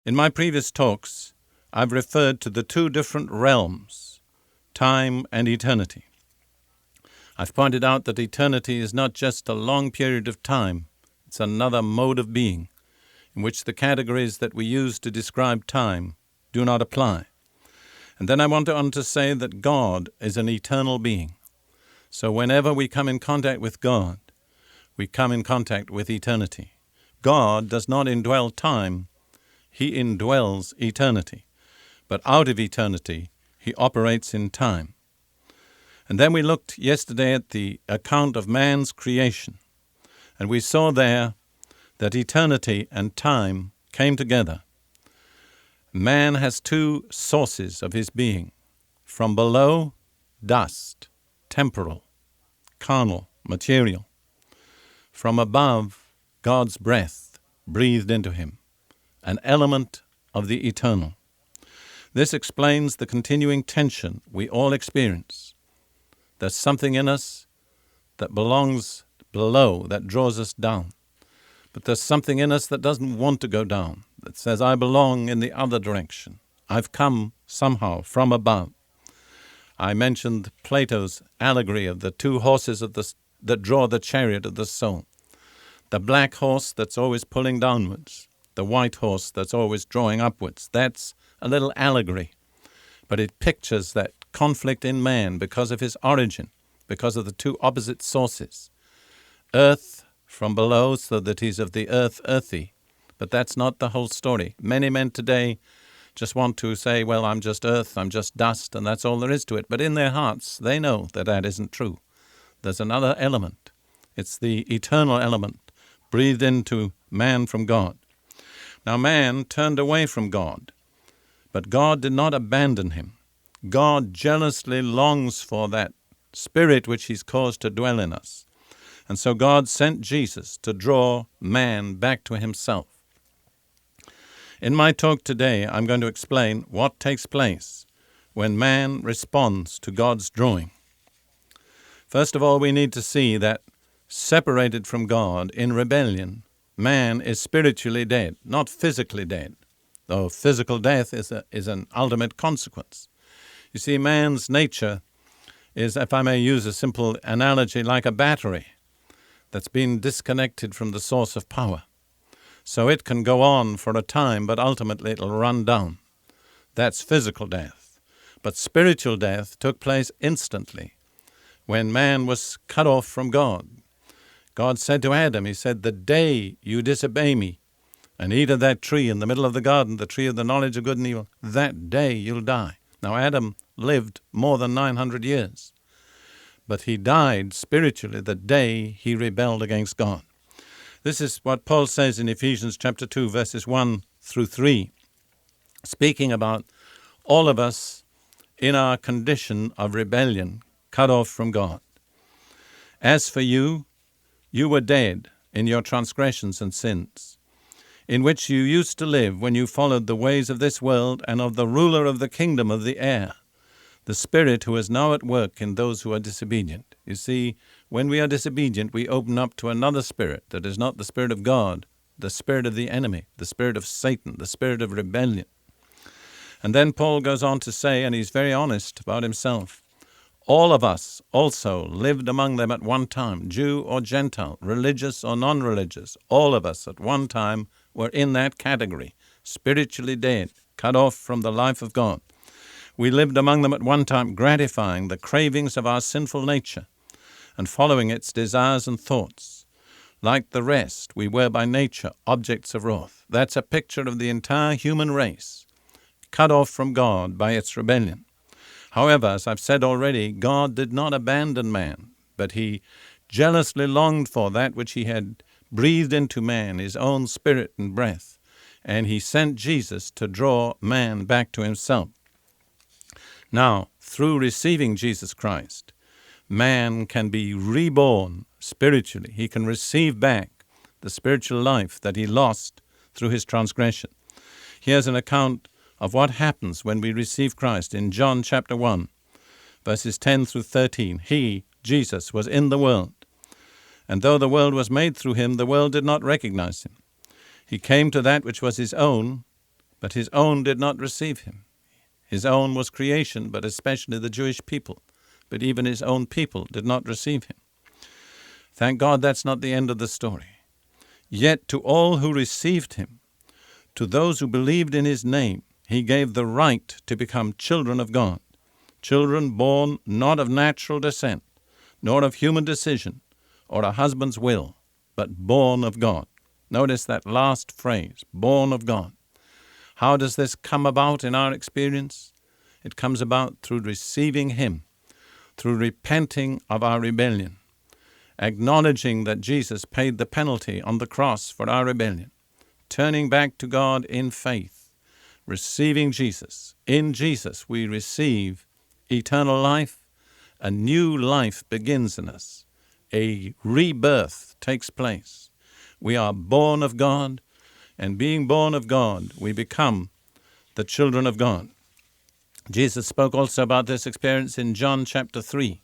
In my previous talks, I've referred to the two different realms, time and eternity. I've pointed out that eternity is not just a long period of time, it's another mode of being, in which the categories that we use to describe time do not apply. And then I went on to say that God is an eternal being. So whenever we come in contact with God, we come in contact with eternity. God does not indwell time, He indwells eternity. But out of eternity, He operates in time. And then we looked yesterday at the account of man's creation, and we saw there that eternity and time came together. Man has two sources of his being. From below, dust, temporal, carnal, material. From above, God's breath breathed into him, an element of the eternal. This explains the continuing tension we all experience. There's something in us that belongs below, that draws us down. But there's something in us that doesn't want to go down, that says, I belong in the other direction. I've come somehow from above. I mentioned Plato's allegory of the two horses that draw the chariot of the soul. The black horse that's always pulling downwards, the white horse that's always drawing upwards. That's a little allegory, but it pictures that conflict in man because of his origin, because of the two opposite sources. Earth from below, so that he's of the earth earthy. But that's not the whole story. Many men today just want to say, well, I'm just earth, I'm just dust, and that's all there is to it. But in their hearts, they know that that isn't true. There's another element. It's the eternal element breathed into man from God. Now man turned away from God, but God did not abandon him. God jealously longs for that spirit which He's caused to dwell in us. And so God sent Jesus to draw man back to Himself. In my talk today, I'm going to explain what takes place when man responds to God's drawing. First of all, we need to see that separated from God in rebellion, man is spiritually dead, not physically dead, though physical death is an ultimate consequence. You see, man's nature is, if I may use a simple analogy, like a battery that's been disconnected from the source of power. So it can go on for a time, but ultimately it'll run down. That's physical death. But spiritual death took place instantly when man was cut off from God. God said to Adam, He said, the day you disobey me and eat of that tree in the middle of the garden, the tree of the knowledge of good and evil, that day you'll die. Now, Adam lived more than 900 years, but he died spiritually the day he rebelled against God. This is what Paul says in Ephesians chapter 2, verses 1 through 3, speaking about all of us in our condition of rebellion, cut off from God. As for you, you were dead in your transgressions and sins, in which you used to live when you followed the ways of this world and of the ruler of the kingdom of the air, the spirit who is now at work in those who are disobedient. You see, when we are disobedient, we open up to another spirit that is not the Spirit of God, the spirit of the enemy, the spirit of Satan, the spirit of rebellion. And then Paul goes on to say, and he's very honest about himself, all of us also lived among them at one time, Jew or Gentile, religious or non-religious. All of us at one time were in that category, spiritually dead, cut off from the life of God. We lived among them at one time, gratifying the cravings of our sinful nature and following its desires and thoughts. Like the rest, we were by nature objects of wrath. That's a picture of the entire human race, cut off from God by its rebellion. However, as I've said already, God did not abandon man, but He jealously longed for that which He had breathed into man, His own spirit and breath, and He sent Jesus to draw man back to Himself. Now, through receiving Jesus Christ, man can be reborn spiritually. He can receive back the spiritual life that he lost through his transgression. Here's an account of what happens when we receive Christ in John chapter 1, verses 10 through 13. He, Jesus, was in the world, and though the world was made through Him, the world did not recognize Him. He came to that which was His own, but his own did not receive him. His own was creation, but especially the Jewish people. But even his own people did not receive him. Thank God that's not the end of the story. Yet to all who received him, to those who believed in his name, he gave the right to become children of God, children born not of natural descent, nor of human decision, or a husband's will, but born of God. Notice that last phrase, born of God. How does this come about in our experience? It comes about through receiving him, through repenting of our rebellion, acknowledging that Jesus paid the penalty on the cross for our rebellion, turning back to God in faith, receiving Jesus. In Jesus we receive eternal life. A new life begins in us. A rebirth takes place. We are born of God, and being born of God, we become the children of God. Jesus spoke also about this experience in John chapter 3,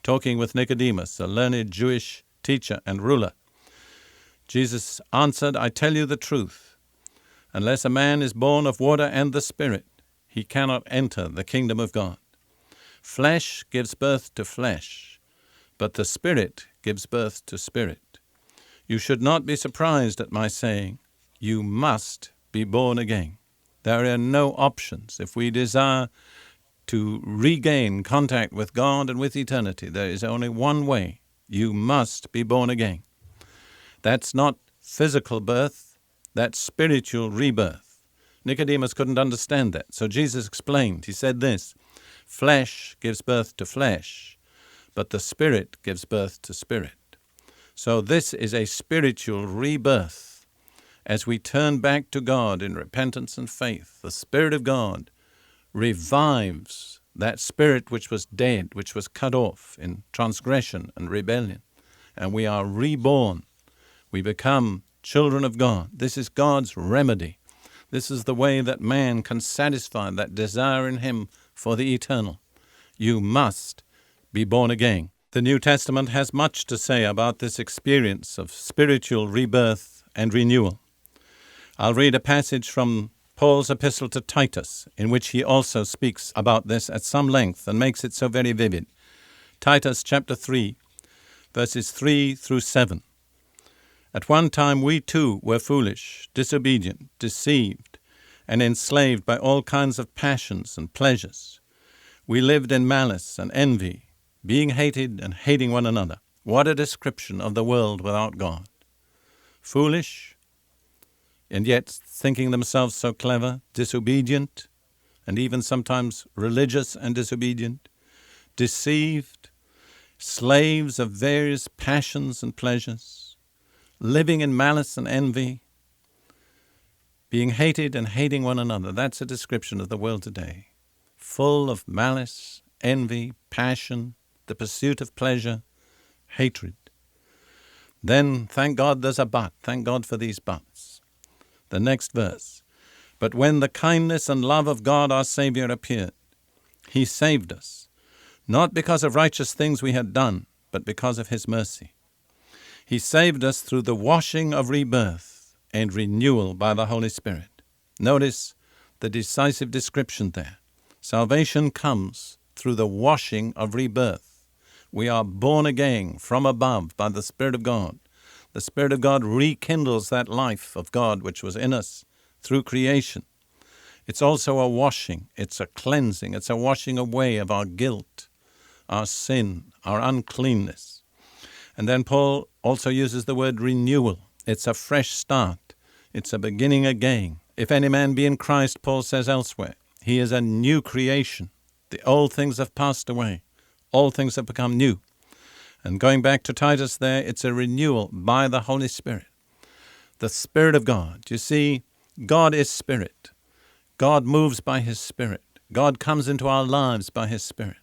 talking with Nicodemus, a learned Jewish teacher and ruler. Jesus answered, I tell you the truth, unless a man is born of water and the Spirit, he cannot enter the kingdom of God. Flesh gives birth to flesh, but the Spirit gives birth to spirit. You should not be surprised at my saying, you must be born again. There are no options. If we desire to regain contact with God and with eternity, there is only one way. You must be born again. That's not physical birth, that's spiritual rebirth. Nicodemus couldn't understand that, so Jesus explained. He said this, flesh gives birth to flesh, but the Spirit gives birth to spirit. So this is a spiritual rebirth. As we turn back to God in repentance and faith, the Spirit of God revives that spirit which was dead, which was cut off in transgression and rebellion, and we are reborn. We become children of God. This is God's remedy. This is the way that man can satisfy that desire in him for the eternal. You must be born again. The New Testament has much to say about this experience of spiritual rebirth and renewal. I'll read a passage from Paul's epistle to Titus, in which he also speaks about this at some length and makes it so very vivid. Titus chapter 3, verses 3 through 7. At one time we too were foolish, disobedient, deceived, and enslaved by all kinds of passions and pleasures. We lived in malice and envy, being hated and hating one another. What a description of the world without God. Foolish, and yet thinking themselves so clever, disobedient, and even sometimes religious and disobedient, deceived, slaves of various passions and pleasures, living in malice and envy, being hated and hating one another. That's a description of the world today. Full of malice, envy, passion, the pursuit of pleasure, hatred. Then, thank God there's a but. Thank God for these buts. The next verse. But when the kindness and love of God our Savior appeared, he saved us, not because of righteous things we had done, but because of his mercy. He saved us through the washing of rebirth and renewal by the Holy Spirit. Notice the decisive description there. Salvation comes through the washing of rebirth. We are born again from above by the Spirit of God. The Spirit of God rekindles that life of God which was in us through creation. It's also a washing, it's a cleansing, it's a washing away of our guilt, our sin, our uncleanness. And then Paul also uses the word renewal. It's a fresh start. It's a beginning again. If any man be in Christ, Paul says elsewhere, he is a new creation. The old things have passed away. All things have become new. And going back to Titus there, it's a renewal by the Holy Spirit. The Spirit of God. You see, God is Spirit. God moves by his Spirit. God comes into our lives by his Spirit.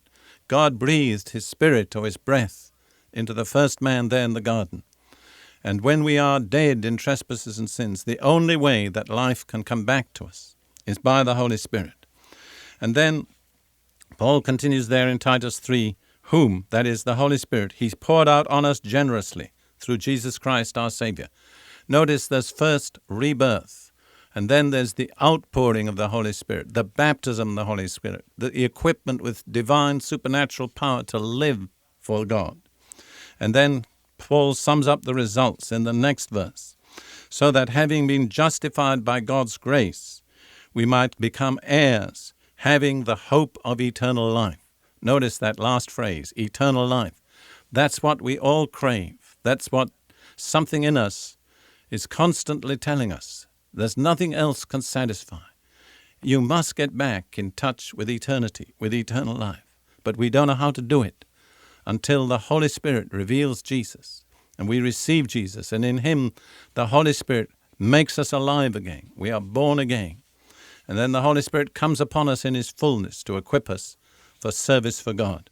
God breathed his Spirit or his breath into the first man there in the garden. And when we are dead in trespasses and sins, the only way that life can come back to us is by the Holy Spirit. And then Paul continues there in Titus 3, whom, that is the Holy Spirit, he's poured out on us generously through Jesus Christ our Savior. Notice there's first rebirth, And then there's the outpouring of the Holy Spirit, the baptism of the Holy Spirit, the equipment with divine supernatural power to live for God. And then Paul sums up the results in the next verse. So that having been justified by God's grace, we might become heirs, having the hope of eternal life. Notice that last phrase, eternal life. That's what we all crave. That's what something in us is constantly telling us. There's nothing else can satisfy. You must get back in touch with eternity, with eternal life. But we don't know how to do it until the Holy Spirit reveals Jesus and we receive Jesus. And in Him, the Holy Spirit makes us alive again. We are born again. And then the Holy Spirit comes upon us in His fullness to equip us for service for God.